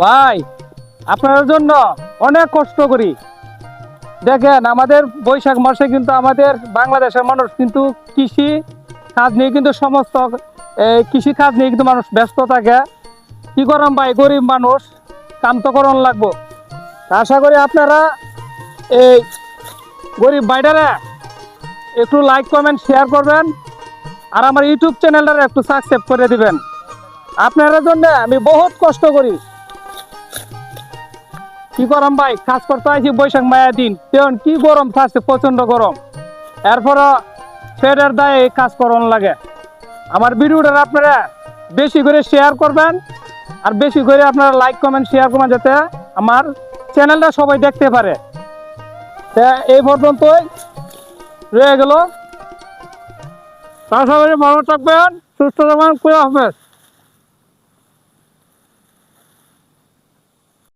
ভাই আপনার জন্য অনেক কষ্ট করি। দেখেন আমাদের বৈশাখ মাসে কিন্তু আমাদের বাংলাদেশের মানুষ কিন্তু কৃষি কাজ নিয়ে কিন্তু সমস্ত কৃষি কাজ নিয়ে কিন্তু মানুষ ব্যস্ত থাকে। কি করলাম ভাই, গরিব মানুষ, কাম তো করন লাগবো। আশা করি আপনারা এই গরিব ভাইটারে একটু লাইক কমেন্ট শেয়ার করবেন, আর আমার ইউটিউব চ্যানেলটা একটু সাবস্ক্রাইব করে দিবেন। আপনাদের জন্য আমি বহুত কষ্ট করি। কি গরম ভাই, কাজ করতে আইছি বৈশাখ মায়া দিন, তেমন কি গরম থাকছে, প্রচন্ড গরম। এরপরও সেটার দায়ে এই কাজ করন লাগে। আমার ভিডিওটা আপনারা বেশি করে শেয়ার করবেন, আর বেশি করে আপনারা লাইক কমেন্ট শেয়ার করবেন, যাতে আমার চ্যানেলটা সবাই দেখতে পারে। তা এই পর্যন্তই রয়ে গেল। আশা করি ভালো থাকবেন, সুস্থ থাকবেন, খুদা হাফেজ।